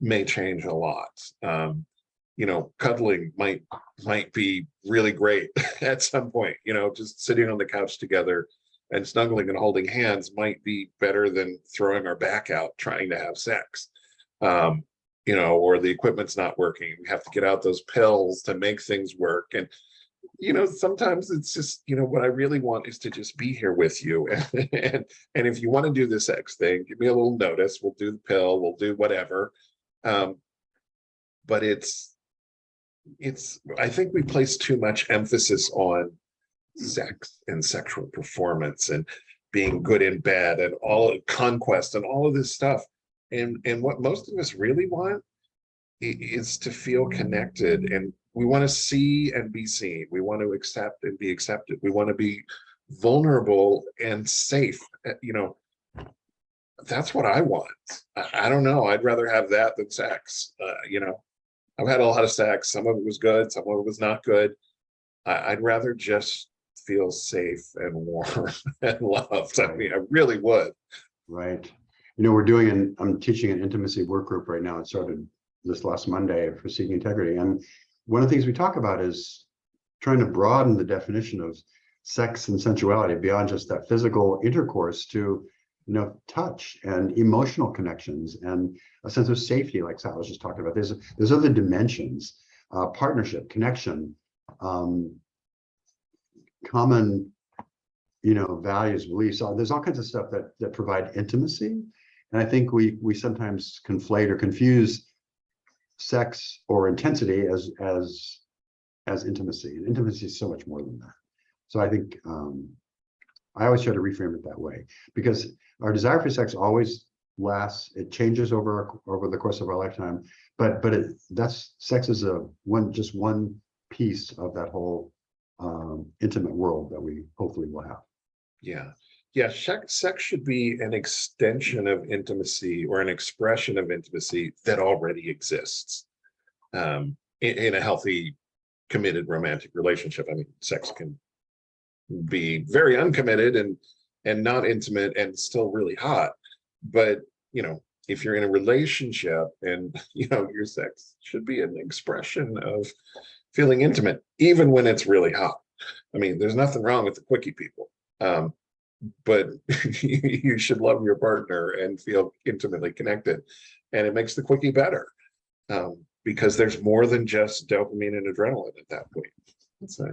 may change a lot. You know, cuddling might be really great at some point, you know, just sitting on the couch together and snuggling and holding hands might be better than throwing our back out trying to have sex. You know, or the equipment's not working. We have to get out those pills to make things work. And, you know, sometimes it's just, you know, what I really want is to just be here with you. And if you want to do the sex thing, give me a little notice. We'll do the pill, we'll do whatever. But I think we place too much emphasis on sex and sexual performance and being good in bed and all of conquest and all of this stuff. And what most of us really want is to feel connected, and we want to see and be seen. We want to accept and be accepted. We want to be vulnerable and safe. You know, that's what I want. I don't know. I'd rather have that than sex. You know, I've had a lot of sex. Some of it was good. Some of it was not good. I'd rather just feel safe and warm and loved. I mean, I really would. Right. You know, I'm teaching an intimacy work group right now. It started this last Monday for Seeking Integrity. And one of the things we talk about is trying to broaden the definition of sex and sensuality beyond just that physical intercourse to, touch and emotional connections and a sense of safety, like Sal was just talking about. There's other dimensions, partnership, connection, common, values, beliefs. There's all kinds of stuff that provide intimacy. And I think we sometimes conflate or confuse sex or intensity as intimacy. And intimacy is so much more than that. So I think I always try to reframe it that way, because our desire for sex always lasts. It changes over the course of our lifetime, but sex is just one piece of that whole intimate world that we hopefully will have. Yeah, sex should be an extension of intimacy or an expression of intimacy that already exists in a healthy, committed romantic relationship. I mean, sex can be very uncommitted and not intimate and still really hot, but if you're in a relationship and your sex should be an expression of feeling intimate, even when it's really hot. I mean, there's nothing wrong with the quickie people, but you should love your partner and feel intimately connected, and it makes the quickie better, because there's more than just dopamine and adrenaline at that point. So,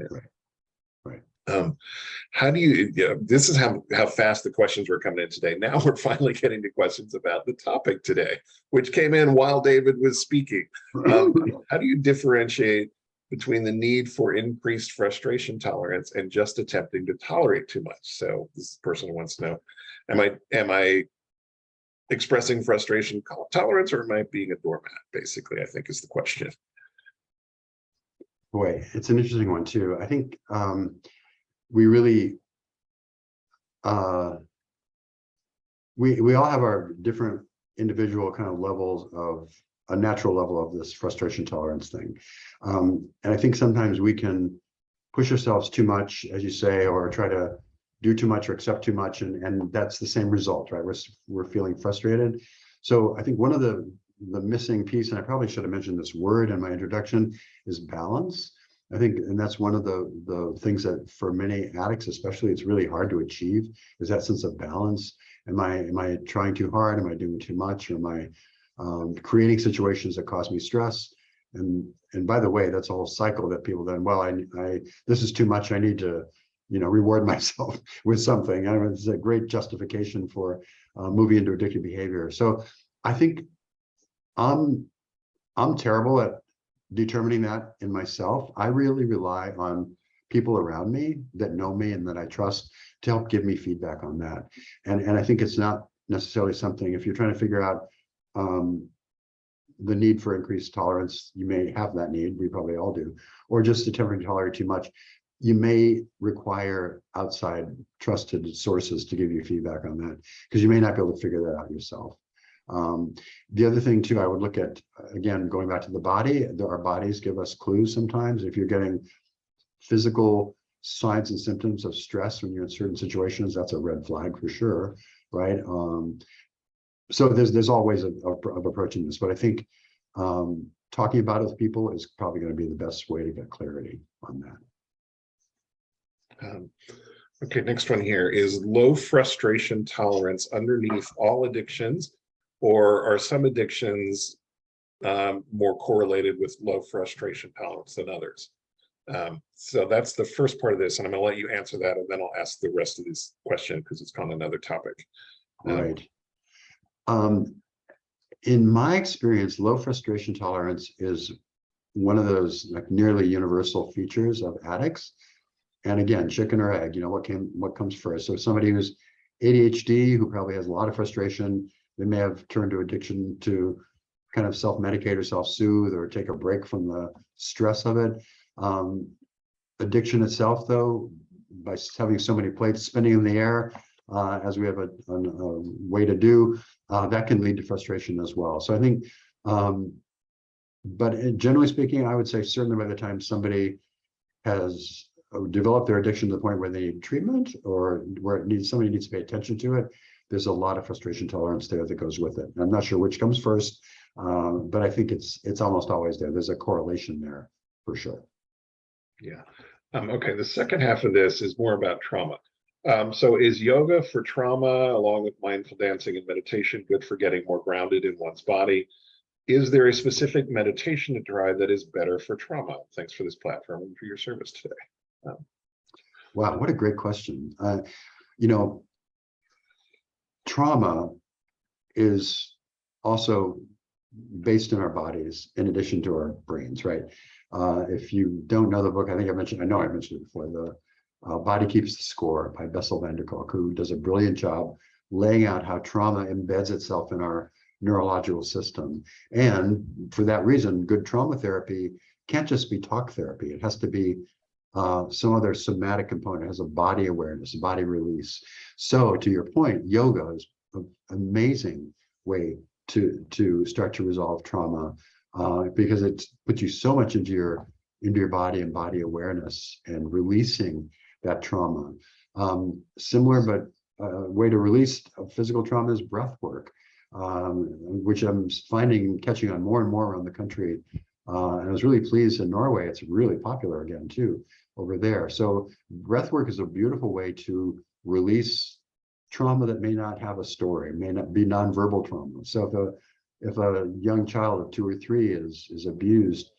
Right. How do you, this is how fast the questions were coming in today. Now we're finally getting to questions about the topic today, which came in while David was speaking. How do you differentiate between the need for increased frustration tolerance and just attempting to tolerate too much? So this person wants to know, am I expressing frustration tolerance, or am I being a doormat, basically, I think is the question. Boy, it's an interesting one too. I think we really we all have our different individual kind of levels of a natural level of this frustration tolerance thing, and I think sometimes we can push ourselves too much, as you say, or try to do too much or accept too much, and that's the same result, right? We're feeling frustrated. So I think one of the missing piece, and I probably should have mentioned this word in my introduction, is balance. I think, and that's one of the things that for many addicts, especially, it's really hard to achieve, is that sense of balance. Am I trying too hard? Am I doing too much? Or am I creating situations that cause me stress? And by the way, that's a whole cycle that people then, well, I this is too much. I need to, reward myself with something. I mean, it's a great justification for moving into addictive behavior. So I think I'm terrible at determining that in myself. I really rely on people around me that know me and that I trust to help give me feedback on that. And I think it's not necessarily something, if you're trying to figure out the need for increased tolerance, you may have that need, we probably all do, or just attempting to tolerate too much. You may require outside trusted sources to give you feedback on that, because you may not be able to figure that out yourself. The other thing too, I would look at, again, going back to the body, our bodies give us clues sometimes. If you're getting physical signs and symptoms of stress when you're in certain situations, that's a red flag for sure, right? So there's all ways of approaching this, but I think talking about it with people is probably going to be the best way to get clarity on that. Okay, next one here is low frustration tolerance underneath all addictions, or are some addictions more correlated with low frustration tolerance than others? So that's the first part of this, and I'm going to let you answer that, and then I'll ask the rest of this question because it's on another topic. Right. In my experience, low frustration tolerance is one of those like nearly universal features of addicts. And again, chicken or egg, what comes first? So somebody who's ADHD, who probably has a lot of frustration, they may have turned to addiction to kind of self-medicate or self-soothe or take a break from the stress of it. Addiction itself, though, by having so many plates spinning in the air, as we have a way to do, that can lead to frustration as well. So I think, but generally speaking, I would say certainly by the time somebody has developed their addiction to the point where they need treatment or where somebody needs to pay attention to it, there's a lot of frustration tolerance there that goes with it. I'm not sure which comes first, but I think it's almost always there. There's a correlation there for sure. Yeah. Okay, the second half of this is more about trauma. So is yoga for trauma, along with mindful dancing and meditation, good for getting more grounded in one's body? Is there a specific meditation to try that is better for trauma? Thanks for this platform and for your service today. Um, Wow, what a great question. You know, trauma is also based in our bodies in addition to our brains, right? If you don't know the book, I know I mentioned it before, the Body Keeps the Score by Bessel van der Kolk, who does a brilliant job laying out how trauma embeds itself in our neurological system. And for that reason, good trauma therapy can't just be talk therapy. It has to be some other somatic component. It has a body awareness, a body release. So to your point, yoga is an amazing way to start to resolve trauma because it puts you so much into your body and body awareness and releasing that trauma. Similar, but way to release physical trauma is breath work, which I'm finding catching on more and more around the country. And I was really pleased in Norway. It's really popular again too over there. So breath work is a beautiful way to release trauma that may not have a story, may not be nonverbal trauma. So if a young child of 2 or 3 is abused,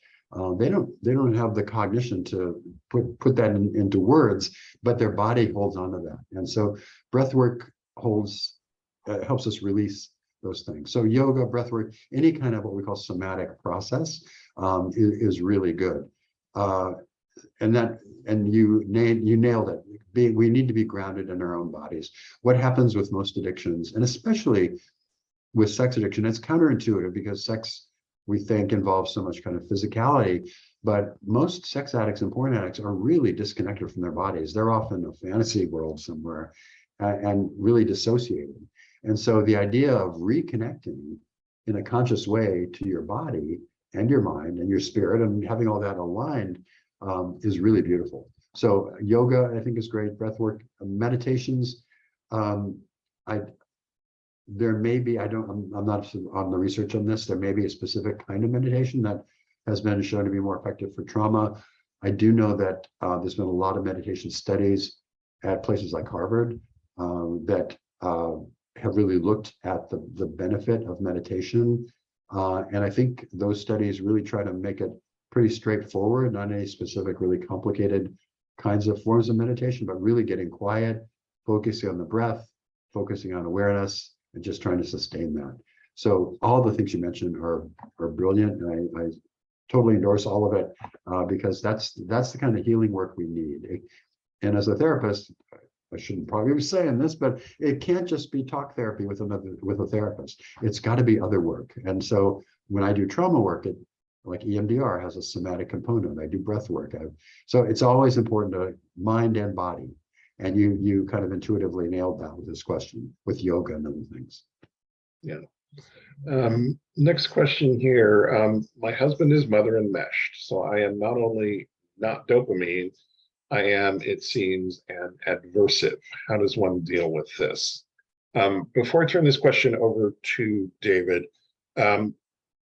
they don't have the cognition to put that into words, but their body holds on to that. And so breath work helps us release those things. So yoga, breath work, any kind of what we call somatic process is really good. And you nailed it. We need to be grounded in our own bodies. What happens with most addictions, and especially with sex addiction, it's counterintuitive because sex, we think, involves so much kind of physicality, but most sex addicts and porn addicts are really disconnected from their bodies. They're often in a fantasy world somewhere and really dissociated. And so the idea of reconnecting in a conscious way to your body and your mind and your spirit and having all that aligned is really beautiful. So yoga, I think, is great. Breath work, meditations. There may be, I'm not on the research on this. There may be a specific kind of meditation that has been shown to be more effective for trauma. I do know that there's been a lot of meditation studies at places like Harvard that have really looked at the benefit of meditation. And I think those studies really try to make it pretty straightforward, not any specific, really complicated kinds of forms of meditation, but really getting quiet, focusing on the breath, focusing on awareness, and just trying to sustain that. So all the things you mentioned are brilliant. And I totally endorse all of it because that's the kind of healing work we need. And as a therapist, I shouldn't probably be saying this, but it can't just be talk therapy with a therapist. It's got to be other work. And so when I do trauma work, like EMDR has a somatic component. I do breath work. So it's always important to mind and body. And you kind of intuitively nailed that with this question with yoga and other things. Yeah. Next question here. My husband is mother enmeshed, so I am not only not dopamine, I am, it seems, an adversive. How does one deal with this? Before I turn this question over to David,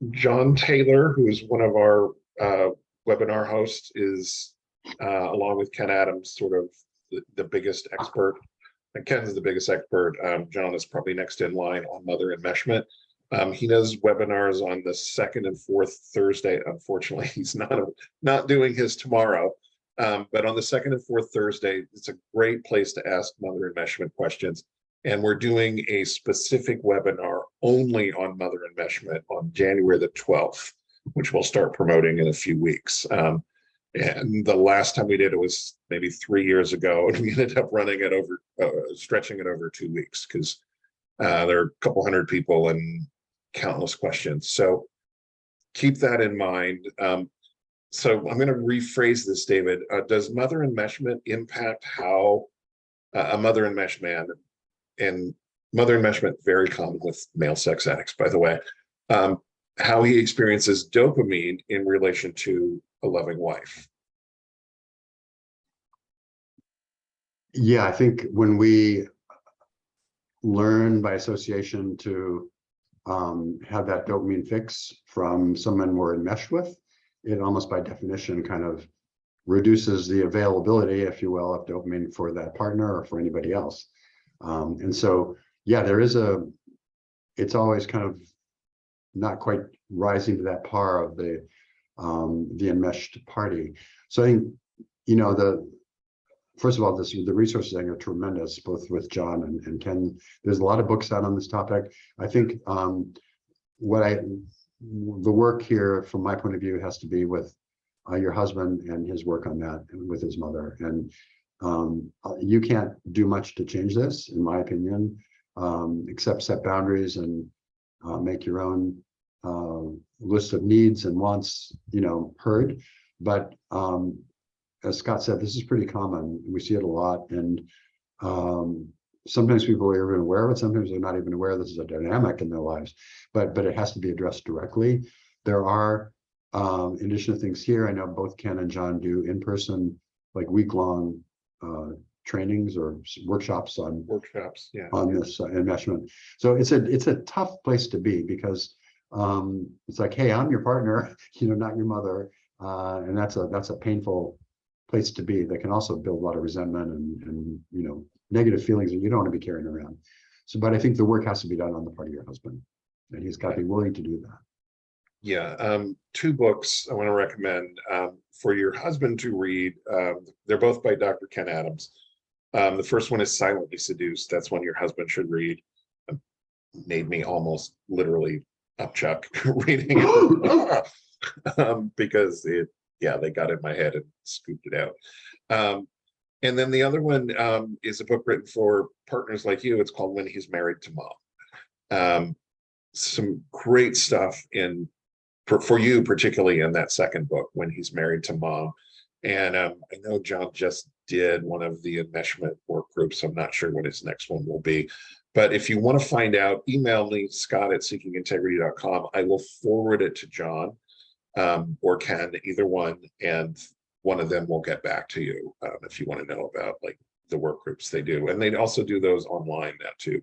John Taylor, who is one of our webinar hosts, is, along with Ken Adams, sort of the biggest expert. And Ken's the biggest expert. John is probably next in line on mother enmeshment. He does webinars on the 2nd and 4th Thursday. Unfortunately, he's not doing his tomorrow. But on the 2nd and 4th Thursday, it's a great place to ask mother enmeshment questions. And we're doing a specific webinar only on mother enmeshment on January the 12th, which we'll start promoting in a few weeks. And the last time we did it was maybe 3 years ago, and we ended up running it over, stretching it over 2 weeks because there are a couple hundred people and countless questions. So keep that in mind. So I'm going to rephrase this, David. Does mother enmeshment impact how a mother enmeshed man, and mother enmeshment very common with male sex addicts, by the way, how he experiences dopamine in relation to a loving wife? Yeah, I think when we learn by association to have that dopamine fix from someone we're enmeshed with, it almost by definition kind of reduces the availability, if you will, of dopamine for that partner or for anybody else. And so, yeah, it's always kind of not quite rising to that par of the enmeshed party. So I think, first of all, the resources I think are tremendous, both with John and Ken. There's a lot of books out on this topic. I think the work here, from my point of view, has to be with your husband and his work on that, and with his mother. And you can't do much to change this, in my opinion, except set boundaries and make your own list of needs and wants, heard. But as Scott said, this is pretty common. We see it a lot, and sometimes people are even aware of it. Sometimes they're not even aware this is a dynamic in their lives. But it has to be addressed directly. There are additional things here. I know both Ken and John do in-person, like week-long trainings or workshops on this enmeshment. So it's a tough place to be, because it's like, hey, I'm your partner, not your mother, and that's a painful place to be. That can also build a lot of resentment and negative feelings that you don't want to be carrying around. So, but I think the work has to be done on the part of your husband, and he's got to be willing to do that. Yeah, 2 books I want to recommend for your husband to read. They're both by Dr. Ken Adams. The first one is Silently Seduced. That's one your husband should read. Made me almost literally upchuck reading it because they got in my head and scooped it out. And then the other one is a book written for partners like you. It's called When He's Married to Mom. Some great stuff for you, particularly in that second book, When He's Married to Mom. And I know John just did one of the enmeshment work groups. I'm not sure what his next one will be. But if you want to find out, email me, scott@seekingintegrity.com. I will forward it to John or Ken, either one, and one of them will get back to you if you want to know about like the work groups they do. And they also do those online now too,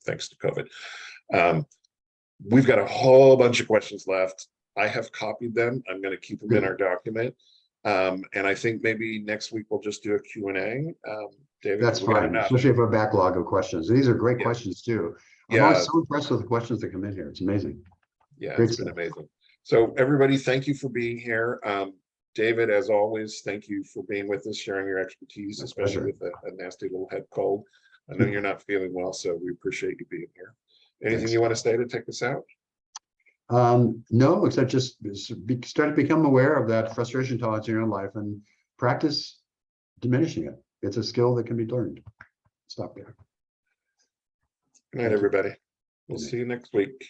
thanks to COVID. We've got a whole bunch of questions left. I have copied them. I'm going to keep them in our document. And I think maybe next week we'll just do a Q&A. David, that's fine, especially if a backlog of questions. These are great questions too. I'm always so impressed with the questions that come in here. It's amazing. Yeah, great it's stuff. been amazing. So everybody, thank you for being here. David, as always, thank you for being with us, sharing your expertise, especially with a nasty little head cold. I know you're not feeling well, so we appreciate you being here. Anything you want to say to take us out? No, except just start to become aware of that frustration tolerance in your own life and practice diminishing it. It's a skill that can be learned. Stop there. Good night, everybody. We'll see you next week.